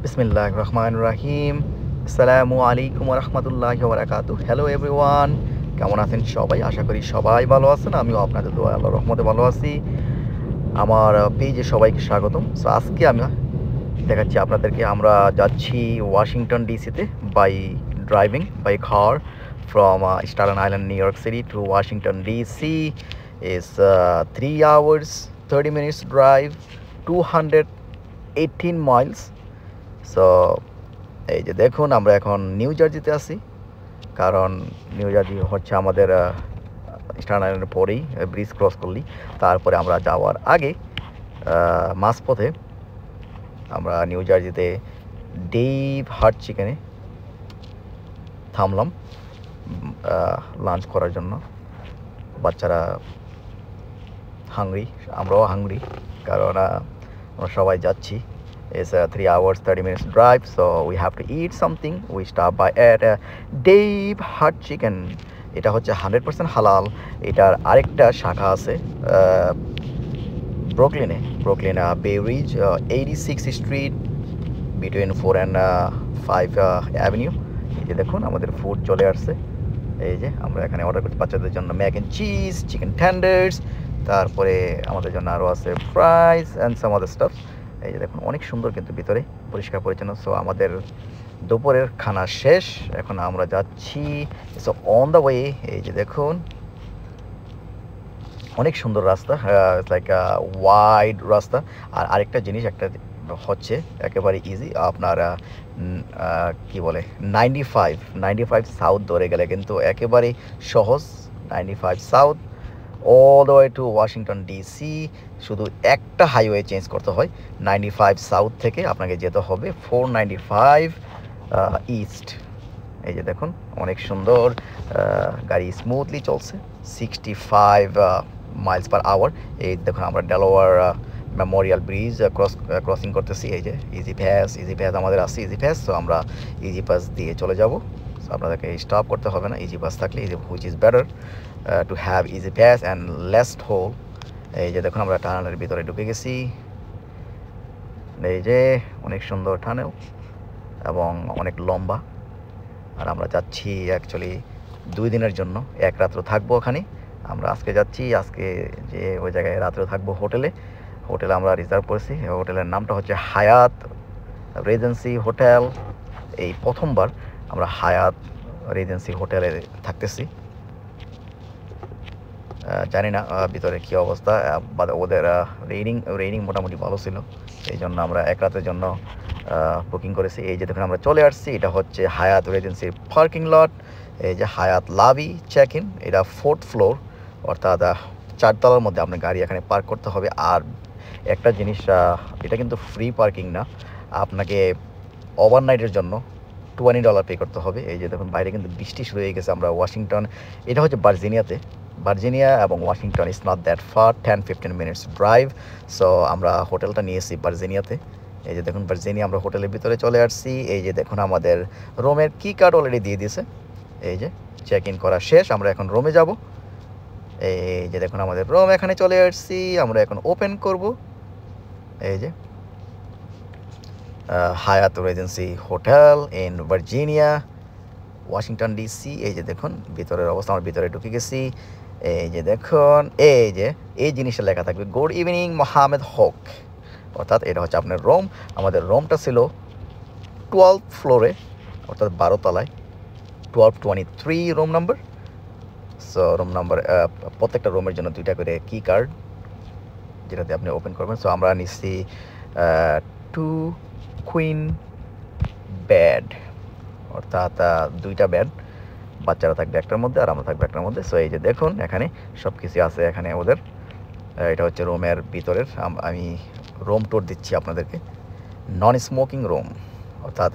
বিসমিল্লাহির রহমানির রহিম। আসসালামু আলাইকুম ওয়া রাহমাতুল্লাহি ওয়া বারাকাতুহু। হ্যালো এভরিওয়ান, কেমন আছেন সবাই? আশা করি সবাই ভালো আছেন। আমিও আপনাদের দোয়ায় আল্লাহর রহমতে ভালো আছি। আমার পেজে সবাইকে স্বাগতম। সো আজকে আমি দেখাচ্ছি আপনাদেরকে আমরা যাচ্ছি ওয়াশিংটন ডিসিতে by driving by car from Staten Island New York City to Washington DC is 3 hours 30 minutes drive, 218 miles. So এই যে দেখুন আমরা এখন নিউ জার্জিতে আছি, কারণ নিউ জার্জি হচ্ছে আমাদের স্টার আইল্যান্ডের পরেই, ব্রিজ ক্রস করলেই। তারপরে আমরা যাওয়ার আগে মাঝপথে আমরা নিউ জার্জিতে ডেভ হাট চিকেনে থামলাম লাঞ্চ করার জন্য। বাচ্চারা হাংরি, আমরাও হাংরি, কারণ আমরা সবাই যাচ্ছি। It's a 3 hours 30 minutes drive, so we have to eat something. We stop by at Dave Hut Chicken. এটা হচ্ছে 100% হালাল। এটার আরেকটা শাখা আছে Brooklyn Bay Ridge 86 street between 4 and 5 avenue. এই যে দেখুন আমাদের ফুড চলে আসছে। এই যে আমরা এখানে অর্ডার করছি বাচ্চাদের জন্য Mac and cheese, chicken tenders, তারপরে আমাদের জন্য আরও আছে fries and some other staff. এই যে দেখুন অনেক সুন্দর, কিন্তু ভিতরে পরিষ্কার পরিচ্ছন্ন। সো আমাদের দুপুরের খানা শেষ, এখন আমরা যাচ্ছি। সো অন দ্য ওয়ে এই যে দেখুন অনেক সুন্দর রাস্তা, লাইক ওয়াইড রাস্তা। আর আরেকটা জিনিস একটা হচ্ছে একেবারে ইজি, আপনার কি বলে 95 সাউথ ধরে গেলে কিন্তু একেবারে সহজ। 95 south all the way to Washington DC, শুধু একটা হাইওয়ে চেঞ্জ করতে হয়। 95 সাউথ থেকে আপনাকে যেতে হবে 495 ইস্ট। এই যে দেখুন অনেক সুন্দর, গাড়ি স্মুথলি চলছে 65 মাইলস পার আওয়ার। এই দেখুন আমরা ডেলাওয়ার মেমোরিয়াল ব্রিজ ক্রসিং করতেছি। এই যে ইজি পাস আমাদের আছে, ইজি পাস। তো আমরা ইজি পাস দিয়ে চলে যাব। সো আপনাদেরকে স্টপ করতে হবে না, ইজি পাস থাকলে which is better to have easy pass and less toll. এই যে দেখুন আমরা টানেলের ভিতরে ঢুকে গেছি। এই যে অনেক সুন্দর টানেল এবং অনেক লম্বা। আর আমরা যাচ্ছি অ্যাকচুয়ালি 2 দিনের জন্য, এক রাত্র থাকবো ওখানে। আমরা আজকে যাচ্ছি, আজকে যে ওই জায়গায় রাত্রে থাকবো হোটেলে আমরা রিজার্ভ করেছি। হোটেলের নামটা হচ্ছে হায়াত রেজেন্সি হোটেল। এই প্রথমবার আমরা হায়াত রেজেন্সি হোটেলে থাকতেছি। জানি না ভিতরে কী অবস্থা, বা ওদের রেটিং মোটামুটি ভালো ছিল, এই জন্য আমরা এক রাতের জন্য বুকিং করেছি। এই যে দেখুন আমরা চলে আসছি, এটা হচ্ছে হায়াত রেজেন্সির পার্কিং লট। এই যে হায়াত লাবি চেক ইন, এটা 4th ফ্লোর, অর্থাৎ 4 তলার মধ্যে আপনার গাড়ি এখানে পার্ক করতে হবে। আর একটা জিনিস, এটা কিন্তু ফ্রি পার্কিং না, আপনাকে ওভারনাইটের জন্য $20 পে করতে হবে। এই যে দেখুন বাইরে কিন্তু বৃষ্টি শুরু হয়ে গেছে। আমরা ওয়াশিংটন, এটা হচ্ছে ভার্জিনিয়া এবং Washington is not that fur, 10-15 minutes drive. So আমরা হোটেলটা নিয়েছি ভার্জিনিয়াতে। এই যে দেখুন ভার্জিনিয়া, আমরা হোটেলের ভিতরে চলে আসছি। এই যে দেখুন আমাদের রুমের কি কার্ড অলরেডি দিয়ে দিয়েছে। এই যে চেক ইন করা শেষ, আমরা এখন রুমে যাব। এই যে দেখুন আমাদের রুম এখানে চলে আসছি, আমরা এখন ওপেন করব। এই যে হায়াত Regency hotel in Virginia Washington DC. এই যে দেখুন ভিতরের অবস্থা, আমরা ভিতরে ঢুকে গেছি। এই যে দেখুন এই জিনিসটা লেখা থাকবে গুড ইভিনিং মোহাম্মদ হক, অর্থাৎ এটা হচ্ছে আপনার রুম। আমাদের রুমটা ছিল 12th ফ্লোরে, অর্থাৎ 12 তলায়, 1223 room number. So room number, প্রত্যেকটা রুমের জন্য 2টা করে কি কার্ড, যেটাতে আপনি ওপেন করবেন। সো আমরা নিচ্ছি 2 কুইন বেড, অর্থাৎ 2টা বেড, বাচ্চারা থাকবে একটার মধ্যে আর আমরা থাকবো একটার মধ্যে। সো এই যে দেখুন এখানে সব কিছু আছে এখানে ওদের। এটা হচ্ছে রুমের ভিতরের, আমি রুম ট্যুর দিচ্ছি আপনাদেরকে। নন স্মোকিং রুম, অর্থাৎ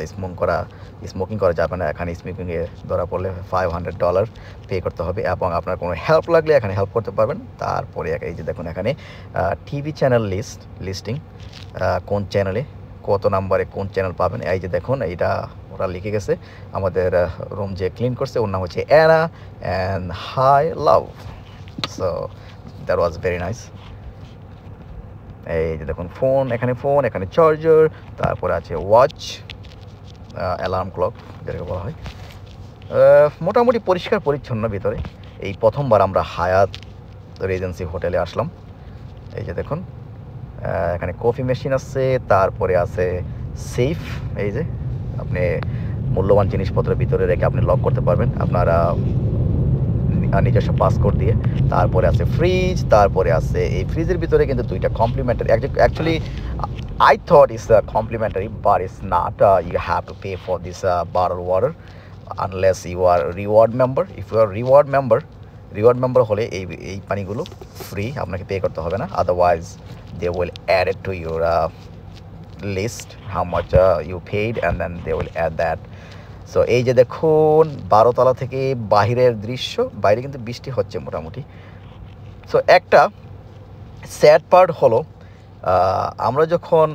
স্মোকিং করা যাবে না এখানে। স্মোকিংয়ে ধরা পড়লে $500 পে করতে হবে, এবং আপনার কোনো হেল্প লাগলে এখানে হেল্প করতে পারবেন। তারপরে এই যে দেখুন এখানে টিভি চ্যানেল লিস্টিং, কোন চ্যানেলে কত নাম্বারে কোন চ্যানেল পাবেন। এই যে দেখুন এইটা ওরা লিখে গেছে। আমাদের রুম যে ক্লিন করছে ওর নাম হচ্ছে Anna and high love. So that was very nice. এই যে দেখুন ফোন, এখানে চার্জার, তারপরে আছে ওয়াচ, অ্যালার্ম ক্লক যেটাকে বলা হয়। মোটামুটি পরিষ্কার পরিচ্ছন্ন ভিতরে। এই প্রথমবার আমরা হায়াত রেজেন্সি হোটেলে আসলাম। এই যে দেখুন এখানে কফি মেশিন আছে, তারপরে আছে সেফ, এই যে আপনি মূল্যবান জিনিসপত্র ভিতরে রেখে আপনি লক করতে পারবেন আপনারা নিজস্ব পাসকোড দিয়ে। তারপরে আছে ফ্রিজ, তারপরে আছে এই ফ্রিজের ভিতরে কিন্তু দুইটা complimentary, actually I thought it's complimentary, but it's not. You have to pay for this bottled water unless you are reward member. If you are reward member হলে এই পানিগুলো ফ্রি, আপনাকে পে করতে হবে না। Otherwise they will add it to your list how much you paid and then they will add that. So এই যে দেখুন 12 তলা থেকে বাহিরের দৃশ্য, বাইরে কিন্তু বৃষ্টি হচ্ছে মোটামুটি। সো একটা স্যাড পার্ট হলো আমরা যখন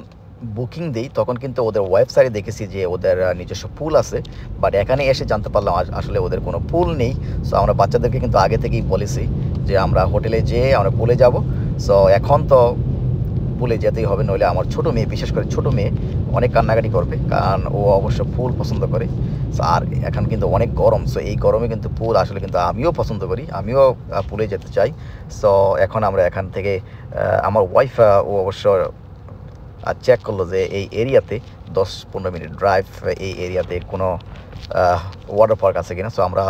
বুকিং দিই তখন কিন্তু ওদের ওয়েবসাইটে দেখেছি যে ওদের নিজস্ব পুল আছে, বাট এখানে এসে জানতে পারলাম আসলে ওদের কোনো পুল নেই। সো আমরা বাচ্চাদেরকে কিন্তু আগে থেকেই বলেছি যে আমরা হোটেলে যেয়ে আমরা পুলে যাব। সো এখন তো পুলে যেতেই হবে, নইলে আমার ছোটো মেয়ে, বিশেষ করে ছোটো মেয়ে অনেক কান্নাকাটি করবে, কারণ ও অবশ্য পুল পছন্দ করে। আর এখন কিন্তু অনেক গরম, সো এই গরমে কিন্তু পুল আসলে কিন্তু আমিও পছন্দ করি, আমিও পুলে যেতে চাই। সো এখন আমরা এখান থেকে আমার ওয়াইফ ও অবশ্য চেক করলো যে এই এরিয়াতে 10-15 মিনিট ড্রাইভ, এই এরিয়াতে কোনো ওয়াটার পার্ক আছে কিনা। সো আমরা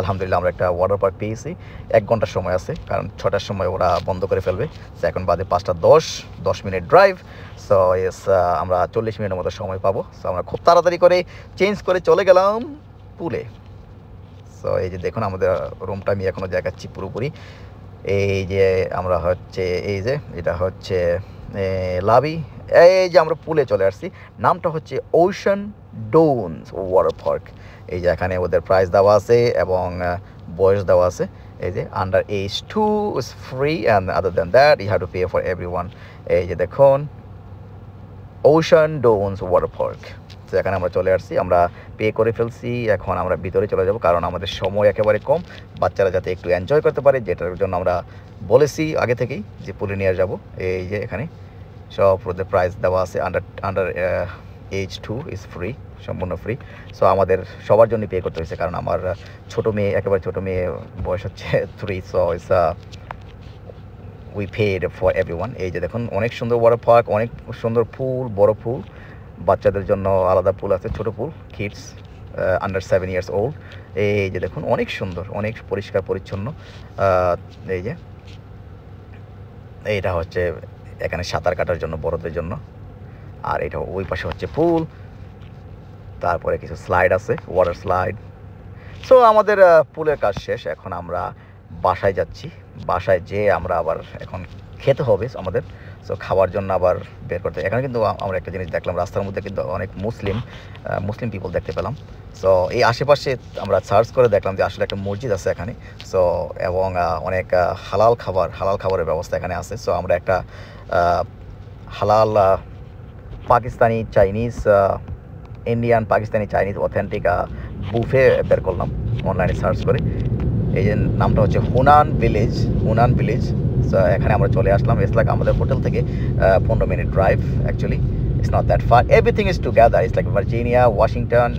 আলহামদুলিল্লাহ আমরা একটা ওয়াটার পার্ক পেয়েছি। 1 ঘন্টার সময় আছে, কারণ 6টার সময় ওরা বন্ধ করে ফেলবে। সো এখন বাদে 5:10 মিনিট ড্রাইভ। সো এস আমরা 40 মিনিটের মতো সময় পাবো। সো আমরা খুব তাড়াতাড়ি করে চেঞ্জ করে চলে গেলাম পুলে। সো এই যে দেখুন আমাদের রুমটা আমি এখনও দেখাচ্ছি পুরোপুরি। এই যে আমরা হচ্ছে এই যে এটা হচ্ছে লাবি, এই যে আমরা পুলে চলে আসছি। নামটা হচ্ছে ওশান ডোনস ওয়াটার পার্ক। এই যে এখানে ওদের প্রাইস দেওয়া আছে এবং বয়স দেওয়া আছে। এই যে under age 2 is free and other than that you have to pay for everyone. এই যে দেখুন ওশান ডোনস ওয়াটার পার্ক। তো এখানে আমরা চলে আসছি, আমরা পে করে ফেলছি। এখন আমরা ভিতরে চলে যাব, কারণ আমাদের সময় একেবারে কম, বাচ্চারা যাতে একটু এনজয় করতে পারে, যেটার জন্য আমরা বলেছি আগে থেকেই যে পুলে নিয়ে যাব। এই যে এখানে সব ওদের প্রাইস দেওয়া আছে। আন্ডার এজ 2 ইজ ফ্রি, সম্পূর্ণ ফ্রি। সো আমাদের সবার জন্য পে করতে হয়েছে, কারণ আমার ছোটো মেয়ে, একেবারে ছোটো মেয়ে, বয়স হচ্ছে 3। So it's we paid for everyone. এই যে দেখুন অনেক সুন্দর ওয়াটার পার্ক, অনেক সুন্দর পুল, বড় পুল, বাচ্চাদের জন্য আলাদা পুল আছে, ছোটো পুল, কিডস আন্ডার 7 ইয়ার্স ওল্ড। এই যে দেখুন অনেক সুন্দর, অনেক পরিষ্কার পরিচ্ছন্ন। এই যে এইটা হচ্ছে এখানে সাঁতার কাটার জন্য বড়দের জন্য, আর এটা ওই পাশে হচ্ছে পুল, তারপরে কিছু স্লাইড আছে, ওয়াটার স্লাইড। সো আমাদের পুলের কাজ শেষ, এখন আমরা বাসায় যাচ্ছি। বাসায় যেয়ে আমরা আবার এখন খেতে হবে আমাদের। সো খাওয়ার জন্য আবার বের করতে, এখানে কিন্তু আমরা একটা জিনিস দেখলাম, রাস্তার মধ্যে কিন্তু অনেক মুসলিম পিপল দেখতে পেলাম। সো এই আশেপাশে আমরা সার্চ করে দেখলাম যে আসলে একটা মসজিদ আছে এখানে। সো এবং অনেক হালাল খাবারের ব্যবস্থা এখানে আছে। সো আমরা একটা হালাল Pakistani Chinese, Indian Pakistani Chinese authentic buffet বের করলাম অনলাইনে সার্চ করে। এই যে নামটা হচ্ছে হুনান ভিলেজ। সো এখানে আমরা চলে আসলাম। ইটস লাইক আমাদের হোটেল থেকে 15 minute drive. Actually it's not that fur, everything is together. It's like Virginia, Washington,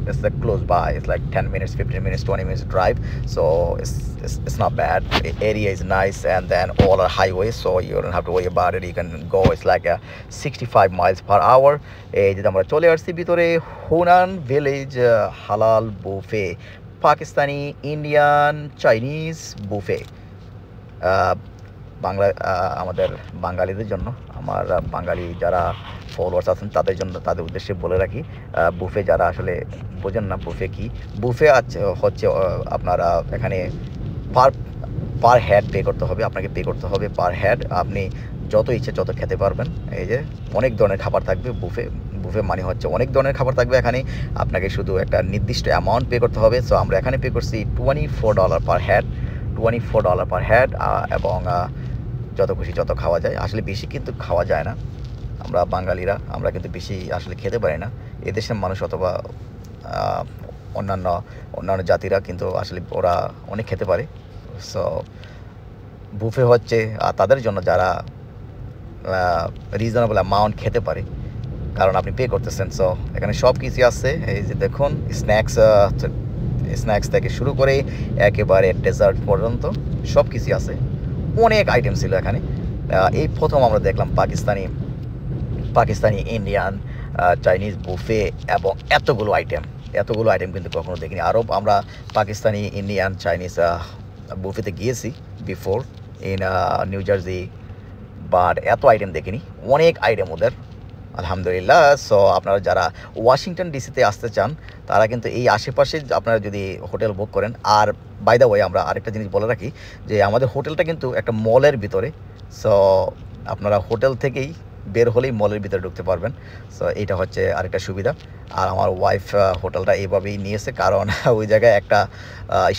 it's close by. It's like 10 minutes, 15 minutes, 20 minutes drive. So it's not bad. The area is nice, and then all are highways, so you don't have to worry about it. You can go. It's like 65 miles per hour. এই যে আমরা চলে আসছি ভিতরে, Hunan village হালাল buffet, Pakistani, Indian, Chinese buffet. Bangla আমাদের বাঙালিদের জন্য, আমার বাঙালি যারা ফলোয়ার্স আছেন তাদের জন্য, তাদের উদ্দেশ্যে বলে রাখি, বুফে যারা আসলে বোঝেন না বুফে কি, বুফে হচ্ছে আপনারা এখানে পার হেড পে করতে হবে, আপনাকে পে করতে হবে পার হেড। আপনি যত ইচ্ছে তত খেতে পারবেন। এই যে অনেক ধরনের খাবার থাকবে বুফে মানে হচ্ছে অনেক ধরনের খাবার থাকবে এখানে, আপনাকে শুধু একটা নির্দিষ্ট অ্যামাউন্ট পে করতে হবে। সো আমরা এখানে পে করছি $24 পার হেড, $24 পার হেড, এবং যত খুশি যত খাওয়া যায়। আসলে বেশি কিন্তু খাওয়া যায় না, আমরা বাঙালিরা আমরা কিন্তু বেশি আসলে খেতে পারি না। এদেশের মানুষ অথবা অন্যান্য জাতিরা কিন্তু আসলে ওরা অনেক খেতে পারে। সো বুফে হচ্ছে তাদের জন্য যারা রিজনেবল অ্যামাউন্ট খেতে পারে, কারণ আপনি পে করতেছেন। সো এখানে সব কিছুই আছে। এই যে দেখুন স্ন্যাক্স থেকে শুরু করে একেবারে ডেজার্ট পর্যন্ত সব কিছুই আছে। অনেক আইটেম ছিল এখানে। এই প্রথম আমরা দেখলাম পাকিস্তানি, ইন্ডিয়ান, চাইনিজ বুফে এবং এতগুলো আইটেম কিন্তু কখনো দেখিনি। আরও আমরা পাকিস্তানি, ইন্ডিয়ান, চাইনিজ বুফেতে গিয়েছি before in new jersey, but এত আইটেম দেখিনি। অনেক আইটেম ওদের, আলহামদুলিল্লাহ। সো আপনারা যারা ওয়াশিংটন ডিসিতে আসতে চান তারা কিন্তু এই আশেপাশে আপনারা যদি হোটেল বুক করেন, আর বাই দ্য ওয়ে আমরা আরেকটা জিনিস বলে রাখি যে আমাদের হোটেলটা কিন্তু একটা মলের ভিতরে। সো আপনারা হোটেল থেকেই বের হলেই মলের ভিতরে ঢুকতে পারবেন। সো এইটা হচ্ছে আরেকটা সুবিধা। আর আমার ওয়াইফ হোটেলটা এইভাবেই নিয়েছে, কারণ ওই জায়গায় একটা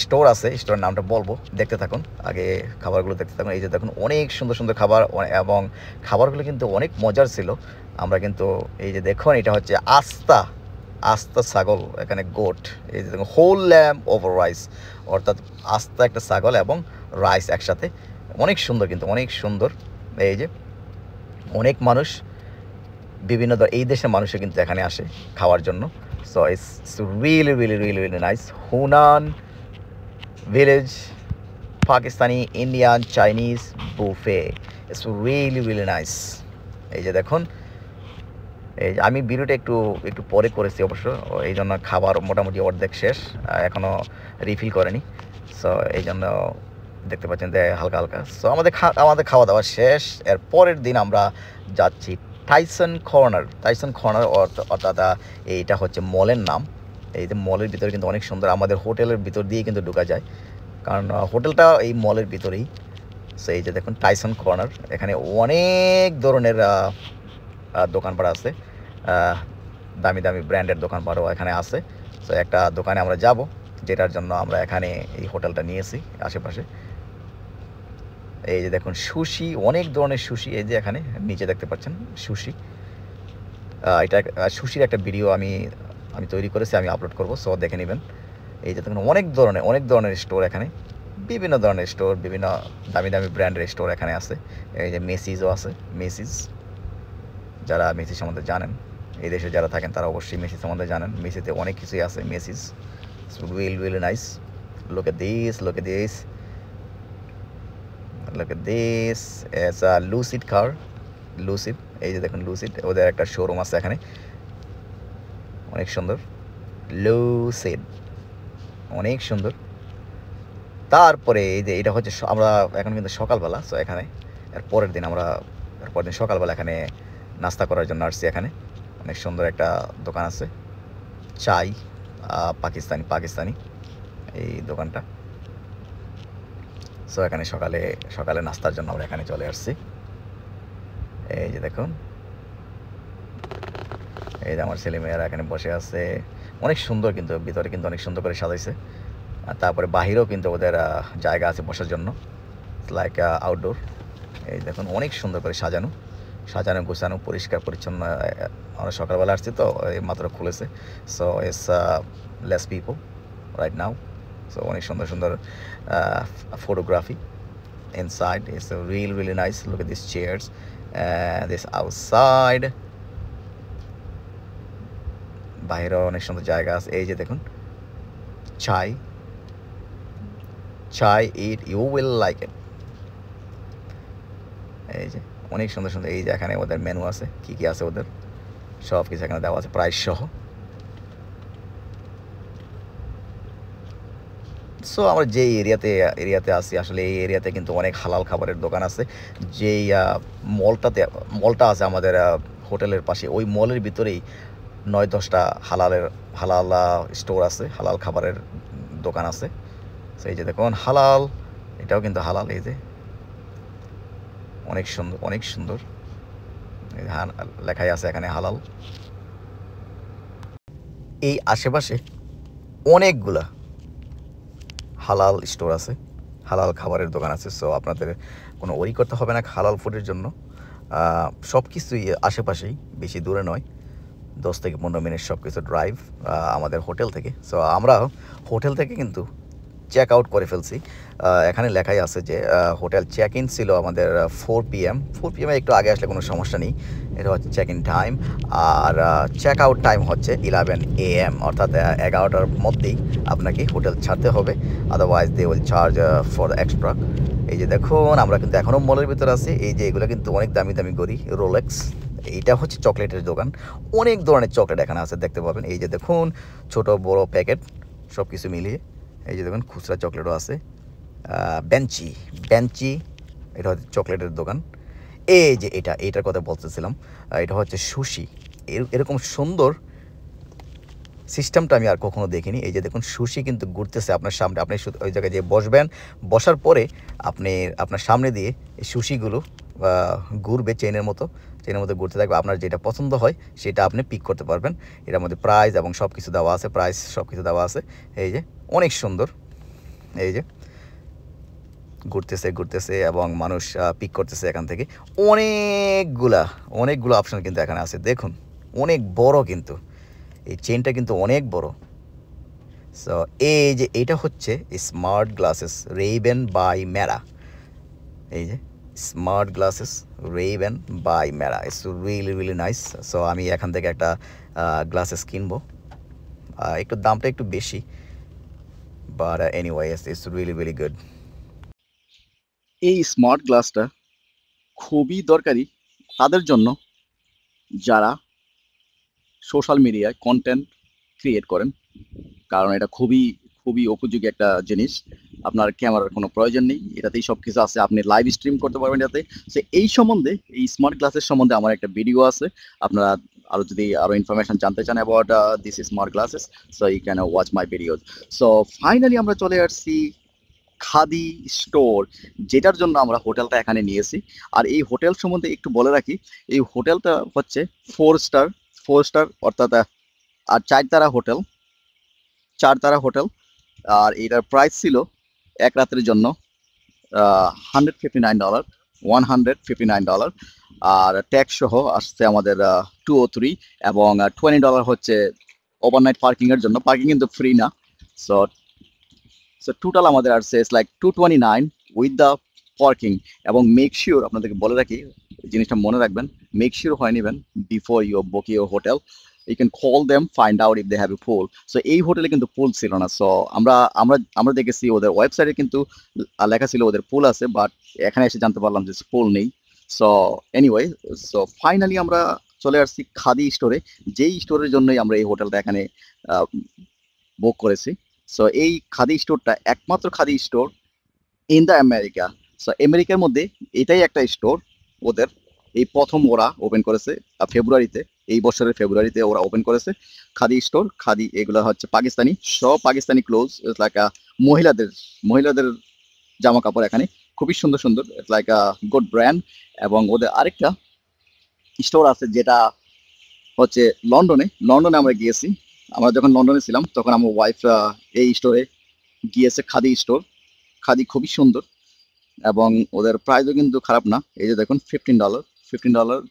স্টোর আছে, স্টোরের নামটা বলবো, দেখতে থাকুন, আগে খাবারগুলো দেখতে থাকুন। এই যে দেখুন অনেক সুন্দর সুন্দর খাবার, এবং খাবারগুলো কিন্তু অনেক মজার ছিল। আমরা কিন্তু এই যে দেখুন এটা হচ্ছে আস্তা ছাগল, এখানে গোট। এই যে দেখুন হোল ল্যাম্ব ওভার রাইস, অর্থাৎ আস্তা একটা ছাগল এবং রাইস একসাথে। অনেক সুন্দর, কিন্তু অনেক সুন্দর। এই যে অনেক মানুষ, বিভিন্ন এই দেশের মানুষও কিন্তু এখানে আসে খাওয়ার জন্য। So it's really really really really nice. Hunan village Pakistani, Indian, Chinese buffet, it's really really nice. এই যে দেখুন, এই যে আমি ভিডিওটা একটু পরে করেছি অবশ্য, এই জন্য খাবার মোটামুটি অর্ধেক শেষ, এখনও রিফিল করেনি। সো এই জন্য দেখতে পাচ্ছেন যে হালকা হালকা। সো আমাদের খাওয়া দাওয়া শেষ। এর পরের দিন আমরা যাচ্ছি টাইসন কর্নার, অর্থাৎ এইটা হচ্ছে মলের নাম। এই যে মলের ভিতরে কিন্তু অনেক সুন্দর, আমাদের হোটেলের ভিতর দিয়ে কিন্তু ঢোকা যায়, কারণ হোটেলটা এই মলের ভিতরেই। সো এই যে দেখুন টাইসন কর্নার, এখানে অনেক ধরনের দোকানপাট আছে, দামি দামি ব্র্যান্ডের দোকানপাটও এখানে আছে। সো একটা দোকানে আমরা যাব, যেটার জন্য আমরা এখানে এই হোটেলটা নিয়েছি আশেপাশে। এই যে দেখুন সুশি, অনেক ধরনের সুশি, এই যে এখানে নিচে দেখতে পাচ্ছেন সুশি। এটা সুশির একটা ভিডিও আমি তৈরি করেছি, আমি আপলোড করব, সো দেখে নেবেন। এই যে দেখুন অনেক ধরনের স্টোর এখানে, বিভিন্ন ধরনের স্টোর, বিভিন্ন দামি দামি ব্র্যান্ডের স্টোর এখানে আছে। এই যে মেসিসও আছে, মেসিস, যারা মেসি সম্বন্ধে জানেন, এই দেশে যারা থাকেন তারা অবশ্যই মেসি সম্বন্ধে জানেন। মেসিতে অনেক কিছুই আছে, Messi's really nice. look at this, it's a lucid car, lucid। এই যে দেখুন লুসিড, ওদের একটা শোরুম আছে এখানে, অনেক সুন্দর, লুসিড, অনেক সুন্দর। তারপরে এই যে এটা হচ্ছে আমরা এখন কিন্তু সকালবেলা। সো এখানে এর পরের দিন সকালবেলা এখানে নাস্তা করার জন্য আসছি। এখানে অনেক সুন্দর একটা দোকান আছে, চাই পাকিস্তানি এই দোকানটা। সো এখানে সকালে নাস্তার জন্য আমরা এখানে চলে আসছি। এই যে দেখুন, এই যে আমার ছেলেমেয়েরা এখানে বসে আছে, অনেক সুন্দর, কিন্তু ভিতরে কিন্তু অনেক সুন্দর করে সাজাইছে। আর তারপরে বাহিরেও কিন্তু ওদের জায়গা আছে বসার জন্য, লাইক আউটডোর। এই দেখুন অনেক সুন্দর করে সাজানো গোছানো, পরিষ্কার পরিচ্ছন্ন। আমরা সকালবেলা আসছি তো, এই মাত্র খুলেছে। So it's less people right now. So অনেক সুন্দর সুন্দর photography inside. It's really nice. Look at these chairs, this outside. বাইরে অনেক সুন্দর জায়গা আছে। এই যে দেখুন চাই ইট, ইউ উইল লাইক ইট। এই যে অনেক সুন্দর সুন্দর, এই যে এখানে ওদের মেনু আছে, কি কি আছে ওদের সব কিছু এখানে দেওয়া আছে, প্রাইস সহ। সো আমরা যে এরিয়াতে আছি, আসলে এই এরিয়াতে কিন্তু অনেক হালাল খাবারের দোকান আছে। যেই মলটা আছে আমাদের হোটেলের পাশে, ওই মলের ভিতরেই 9-10টা হালাল স্টোর আছে, হালাল খাবারের দোকান আছে। সেই যে দেখুন হালাল, এটাও কিন্তু হালাল। এই যে অনেক সুন্দর লেখাই আছে এখানে হালাল। এই আশেপাশে অনেকগুলা হালাল স্টোর আছে, হালাল খাবারের দোকান আছে। সো আপনাদের কোনো ওয়ারি করতে হবে না হালাল ফুডের জন্য। সব কিছুই আশেপাশেই, বেশি দূরে নয়, 10 থেকে 15 মিনিট সব কিছু ড্রাইভ আমাদের হোটেল থেকে। সো আমরা হোটেল থেকে কিন্তু চেক আউট করে ফেলছি। এখানে লেখাই আছে যে হোটেল চেক ইন ছিল আমাদের 4 PM। 4 PM একটু আগে আসলে কোনো সমস্যা নেই। এটা হচ্ছে চেক ইন টাইম। আর চেক আউট টাইম হচ্ছে 11 AM, অর্থাৎ 11টার মধ্যেই আপনাকে হোটেল ছাড়তে হবে, otherwise they will charge for extra. এই যে দেখুন আমরা কিন্তু এখনও মলের ভিতরে আছি। এই যে এগুলো কিন্তু অনেক দামি দামি ঘড়ি, রোলেক্স। এইটা হচ্ছে চকলেটের দোকান, অনেক ধরনের চকলেট এখানে আছে দেখতে পাবেন। এই যে দেখুন ছোট বড় প্যাকেট সব কিছু মিলিয়ে। এই যে দেখুন খুচরা চকলেটও আছে। বেঞ্চি বেঞ্চি, এটা হচ্ছে চকলেটের দোকান। এই যে এটার কথা বলতেছিলাম, এটা হচ্ছে সুশি। এরকম সুন্দর সিস্টেমটা আমি আর কখনো দেখিনি। এই যে দেখুন সুশি কিন্তু ঘুরতেছে আপনার সামনে, আপনি ওই জায়গায় যে বসবেন, বসার পরে আপনার সামনে দিয়ে এই সুশিগুলো ঘুরবে চেনের মতো ঘুরতে থাকবে। আপনার যেটা পছন্দ হয় সেটা আপনি পিক করতে পারবেন। এটার মধ্যে প্রাইস এবং সব কিছু দেওয়া আছে, দেওয়া আছে। এই যে অনেক সুন্দর, এই যে ঘুরতেছে এবং মানুষ পিক করতেছে এখান থেকে। অনেকগুলো অপশন কিন্তু এখানে আছে দেখুন, অনেক বড় কিন্তু এই চেনটা কিন্তু অনেক বড়। সো এই যে এইটা হচ্ছে smart glasses Ray-Ban by Meta. এই যে smart glasses Ray-Ban by Meta, it's really nice. So আমি এখান থেকে একটা গ্লাসেস কিনবো। একটু দামটা একটু বেশি, but anyway it's really good. এই স্মার্ট গ্লাসটা খুবই দরকারি তাদের জন্য যারা সোশ্যাল মিডিয়ায় কন্টেন্ট ক্রিয়েট করেন, কারণ এটা খুবই খুবই উপযোগী একটা জিনিস। আপনার ক্যামেরার কোনো প্রয়োজন নেই, এটাতেই সব কিছু আছে, আপনি লাইভ স্ট্রিম করতে পারবেন এটাতে। সো এই সম্বন্ধে, এই স্মার্ট গ্লাসের সম্বন্ধে আমার একটা ভিডিও আছে। আপনারা যদি আরো ইনফরমেশন জানতে চান about this smart glasses, so you can watch my videos. So finally আমরা চলে আসছি খাদি স্টোর, যেটার জন্য আমরা হোটেলটা এখানে নিয়েছি। আর এই হোটেল সম্বন্ধে একটু বলে রাখি, এই হোটেলটা হচ্ছে 4 স্টার অর্থাৎ আর 4 তারা হোটেল। আর এটার প্রাইস ছিল এক রাতের জন্য $159, $159। আর ট্যাক্স সহ আসছে আমাদের 203, এবং $20 হচ্ছে ওভারনাইট পার্কিং এর জন্য। পার্কিং কিন্তু ফ্রি না। সো সো টোটাল আমাদের আসছে it's like 229 with the parking. এবং মেক শিওর, আপনাদেরকে বলে রাখি জিনিসটা মনে রাখবেন, মেক শিওর হয় নেবেন before you book your hotel. You can call them, find out if they have a pool. So এই হোটেলে কিন্তু পুল ছিল না। সো আমরা আমরা আমরা দেখেছি ওদের ওয়েবসাইটে কিন্তু লেখা ছিল ওদের পুল আছে, বাট এখানে এসে জানতে পারলাম যে পুল নেই। সো এনিওয়ে, সো ফাইনালি আমরা চলে আসছি খাদি স্টোরে, যেই স্টোরের জন্যই আমরা এই হোটেলটা এখানে বুক করেছি। সো এই খাদি স্টোরটা একমাত্র khadi store in the America. So আমেরিকার মধ্যে এটাই একটা স্টোর ওদের। এই প্রথম ওরা ওপেন করেছে ফেব্রুয়ারিতে, এই বছরের ফেব্রুয়ারিতে ওরা ওপেন করেছে খাদি স্টোর। খাদি এগুলো হচ্ছে পাকিস্তানি, সব পাকিস্তানি ক্লোজ, লাইক মহিলাদের মহিলাদের জামা কাপড় এখানে খুবই সুন্দর সুন্দর, লাইক গুড ব্র্যান্ড। এবং ওদের আরেকটা স্টোর আছে যেটা হচ্ছে লন্ডনে আমরা গিয়েছি। আমরা যখন লন্ডনে ছিলাম তখন আমার ওয়াইফ এই স্টোরে গিয়েছে, খাদি স্টোর। খাদি খুবই সুন্দর এবং ওদের প্রাইসও কিন্তু খারাপ না। এই যে দেখুন $15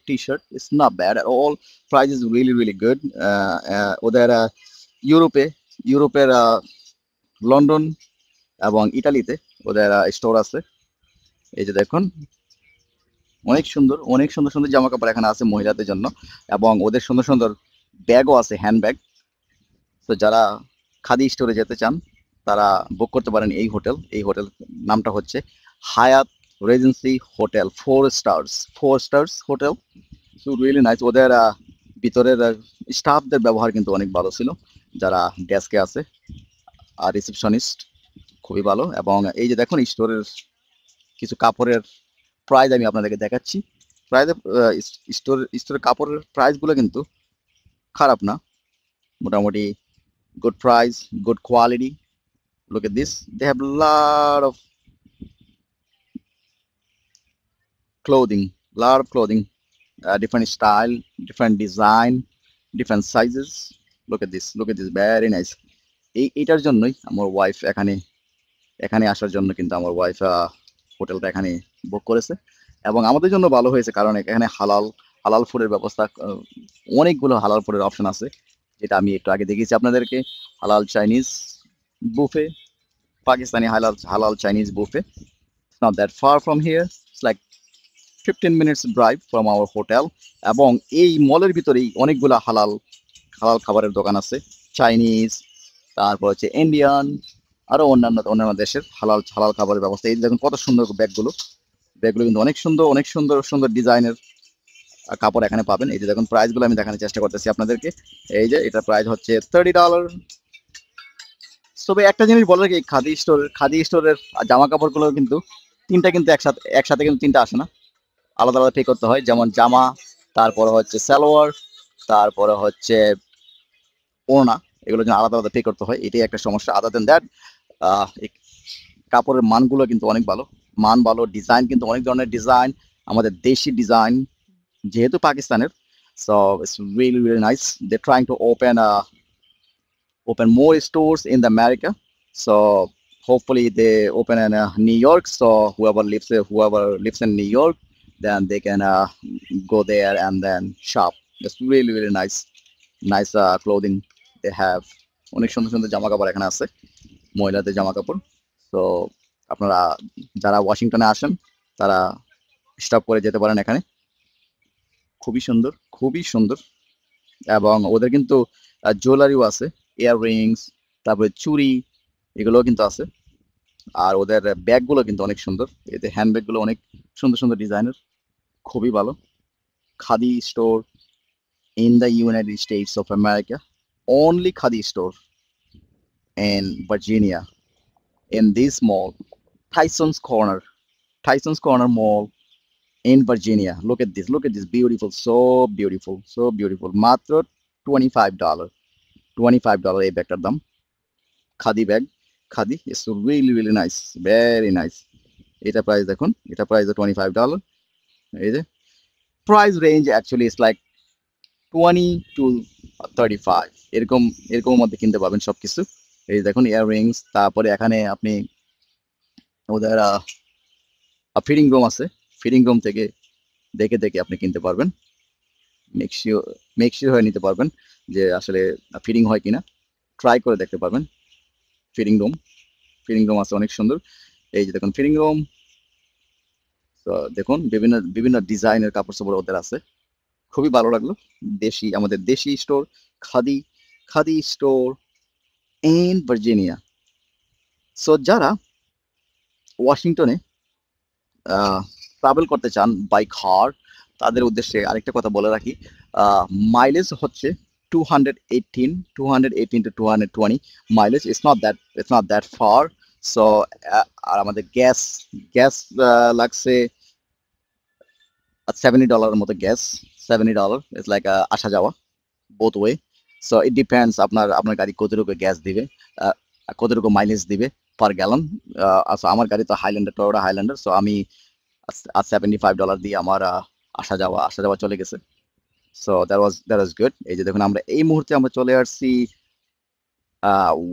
T shirt, it's not bad at all. Price is really good. ওদের ইউরোপের লন্ডন এবং ইটালিতে ওদের স্টোর আছে। এই যে দেখুন অনেক সুন্দর সুন্দর জামা কাপড় এখানে আছে মহিলাদের জন্য, এবং ওদের সুন্দর সুন্দর ব্যাগও আছে, হ্যান্ড ব্যাগ। তো যারা খাদি স্টোরে যেতে চান তারা বুক করতে পারেন এই হোটেল নামটা হচ্ছে হায়াত Regency hotel, 4 stars hotel. So really nice. ওদের ভিতরের স্টাফদের ব্যবহার কিন্তু অনেক ভালো ছিল, যারা ডেস্কে আছে আর রিসেপশনিস্ট খুবই ভালো। এবং এই যে দেখুন স্টোরের কিছু কাপড়ের প্রাইস আমি আপনাদেরকে দেখাচ্ছি। প্রাইস স্টোরের কাপড়ের প্রাইসগুলো কিন্তু খারাপ না, মোটামুটি good price, good quality. Look at this. They have a lot of clothing, different style, different design, different sizes. Look at this, very nice. এইটার জন্যই আমার ওয়াইফ এখানে আসার জন্য কিন্তু আমার ওয়াইফ হোটেলটা এখানে বুক করেছে। এবং আমাদের জন্য ভালো হয়েছে, কারণ এখানে হালাল ফুডের ব্যবস্থা, অনেকগুলো হালাল ফুডের অপশন আছে, যেটা আমি একটু আগে দেখিয়েছি আপনাদেরকে। হালাল Chinese buffet, Pakistani halal Chinese buffet. It's not that far from here. It's like 15 minutes drive from our hotel. এবং এই মলের ভিতরেই অনেকগুলা হালাল হালাল খাবারের দোকান আছে, চাইনিজ, তারপর হচ্ছে ইন্ডিয়ান, আরো অন্যান্য অন্যান্য দেশের হালাল হালাল খাবারের ব্যবস্থা। এই যে দেখুন কত সুন্দর ব্যাগগুলো, ব্যাগগুলো কিন্তু অনেক সুন্দর, অনেক সুন্দর সুন্দর ডিজাইনের কাপড় এখানে পাবেন। এই যে দেখুন প্রাইসগুলো আমি দেখানোর চেষ্টা করতেছি আপনাদেরকে। এই যে এটা প্রাইস হচ্ছে $30। তবে একটা জিনিস বলার কি, খাদি স্টোরের জামা কাপড়গুলো কিন্তু তিনটা কিন্তু একসাথে কিন্তু তিনটা আসে না, আলাদা আলাদা পে করতে হয়। যেমন জামা, তারপরে হচ্ছে সালোয়ার, তারপরে হচ্ছে ওড়না, এগুলো যেন আলাদা আলাদা পে করতে হয়, এটাই একটা সমস্যা। আদার দেন দ্যাট কাপড়ের মানগুলো কিন্তু অনেক ভালো, মান ভালো, ডিজাইন কিন্তু অনেক ধরনের ডিজাইন, আমাদের দেশি ডিজাইন যেহেতু পাকিস্তানের। So it's really really nice. They trying to open more stores in the America. So hopefully they open in New York. So whoever lives in New York, then they can go there and then shop. It's really really nice clothing they have. অনেক সুন্দর সুন্দর জামা কাপড় এখানে আছে, মহিলাদের জামা কাপড়। তো আপনারা যারা ওয়াশিংটনে আসেন তারা স্টপ করে যেতে পারেন এখানে। খুবই সুন্দর, খুবই সুন্দর। এবং ওদের কিন্তু জুয়েলারিও আছে, ইয়াররিংস, তারপরে চুড়ি, এগুলোও কিন্তু আছে। আর ওদের ব্যাগগুলো কিন্তু অনেক সুন্দর, এতে হ্যান্ডব্যাগগুলো অনেক সুন্দর সুন্দর ডিজাইনের, খুবই ভালো। Khadi store in the United states of America, only khadi store in Virginia, in this mall, Tyson's Corner Mall in Virginia. Look at this, beautiful, so beautiful. মাত্র $25 এই ব্যাগটার দাম। Khadi bag, khadi, it's really really nice, very nice. এটা price দেখুন, এটা price $25। এই যে price range actually it's like 20 to 35, এরকম মধ্যে কিনতে পারবেন সবকিছু। এই যে দেখুন ইয়াররিংস, তারপরে এখানে আপনি ওদের ফিডিং রুম আছে, ফিডিং রুম থেকে দেখে আপনি কিনতে পারবেন। মেক শিওর হয়ে নিতে পারবেন যে আসলে ফিডিং হয় কিনা, ট্রাই করে দেখতে পারবেন। ফিডিং রুম আছে অনেক সুন্দর। এই যে দেখুন ফিডিং রুম, তো দেখুন বিভিন্ন ডিজাইনের কাপড় চোপড় ওদের আছে, খুবই ভালো লাগলো। আমাদের দেশি store, khadi store in Virginia. So যারা ওয়াশিংটনে ট্রাভেল করতে চান বাই কার, তাদের উদ্দেশ্যে আরেকটা কথা বলে রাখি, মাইলেজ হচ্ছে 218 to 220 mileage. It's not that far. So আর আমাদের গ্যাস লাগছে $70 মতো গ্যাস। $70 ইটস লাইক আসা যাওয়া both way. So it depends আপনার গাড়ি কতটুকু গ্যাস দিবে, কতটুকু মাইলেজ দিবে পার গ্যালন। আমার গাড়ি তো টয়োটা হাইল্যান্ডার, সো আমি $75 দিয়ে আমার আসা যাওয়া চলে গেছে। So that was good. এই যে দেখুন আমরা এই মুহূর্তে আমরা চলে আসছি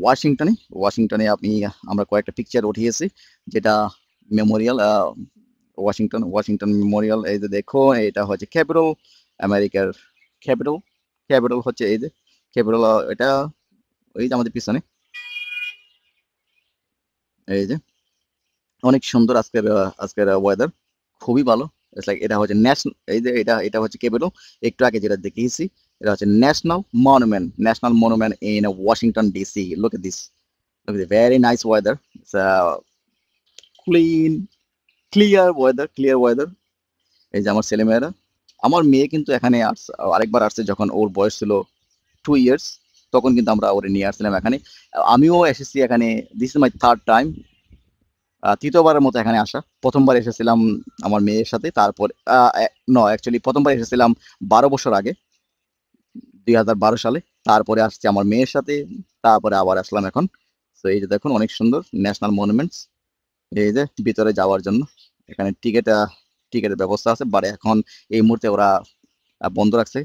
ওয়াশিংটনে আমরা কয়েকটা পিকচার উঠিয়েছি, যেটা মেমোরিয়াল, ওয়াশিংটন মেমোরিয়াল। এই যে দেখো, এটা হচ্ছে ক্যাপিটাল, আমেরিকার ক্যাপিটাল হচ্ছে এই যে ক্যাপিটাল, এটা ওই যে আমাদের পিছনে। এই যে অনেক সুন্দর আজকের ওয়েদার, খুবই ভালো। এটা হচ্ছে ন্যাশনাল, এই যে এটা হচ্ছে ক্যাপিটাল, একটু আগে যেটা দেখিয়েছি, এটা হচ্ছে national monument in Washington DC. Look at this, very nice weather, clear weather. এই যে আমার ছেলেমেয়েরা, আমার মেয়ে কিন্তু এখানে আরেকবার আসছে যখন ওর বয়স ছিল 2 years, তখন কিন্তু আমরা ওরে নিয়ে আসছিলাম এখানে। আমিও এসেছি এখানে, this is my third time, তৃতীয়বারের মতো এখানে আসা। প্রথমবার এসেছিলাম আমার মেয়ের সাথে, তারপর অ্যাকচুয়ালি প্রথমবার এসেছিলাম 12 বছর আগে, 2012 সালে। তারপরে আসছি আমার মেয়ের সাথে, তারপরে আবার আসলাম এখন। তো এই যে দেখুন অনেক সুন্দর ন্যাশনাল মনুমেন্টস। এই যে ভিতরে যাওয়ার জন্য এখানে টিকেটের ব্যবস্থা আছে, বাট এখন এই মুহূর্তে ওরা বন্ধ রাখছে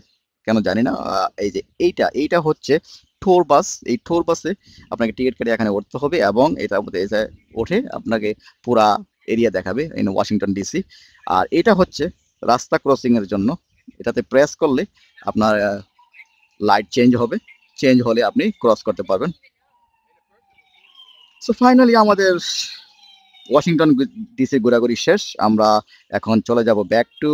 কেন জানি না। এই যে এইটা হচ্ছে টোর বাস। এই টোর বাসে আপনাকে টিকিট কেটে এখানে উঠতে হবে, এবং এটার মধ্যে উঠে আপনাকে পুরা এরিয়া দেখাবে ইন ওয়াশিংটন ডিসি। আর এটা হচ্ছে রাস্তা ক্রসিং এর জন্য, এটাতে প্রেস করলে আপনার লাইট চেঞ্জ হলে আপনি ক্রস করতে পারবেন। সো ফাইনালি আমাদের ওয়াশিংটন ডিসি ঘোরাঘুরি শেষ। আমরা এখন চলে যাব back to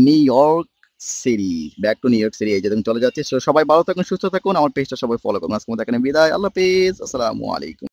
new York city. এই যে চলে যাচ্ছি। সো সবাই ভালো থাকুন, সুস্থ থাকুন, আমার পেজটা সবাই ফলো করুন। আজকে মতো এখানে বিদায়। আল্লাহ হাফেজ, আসসালামু আলাইকুম।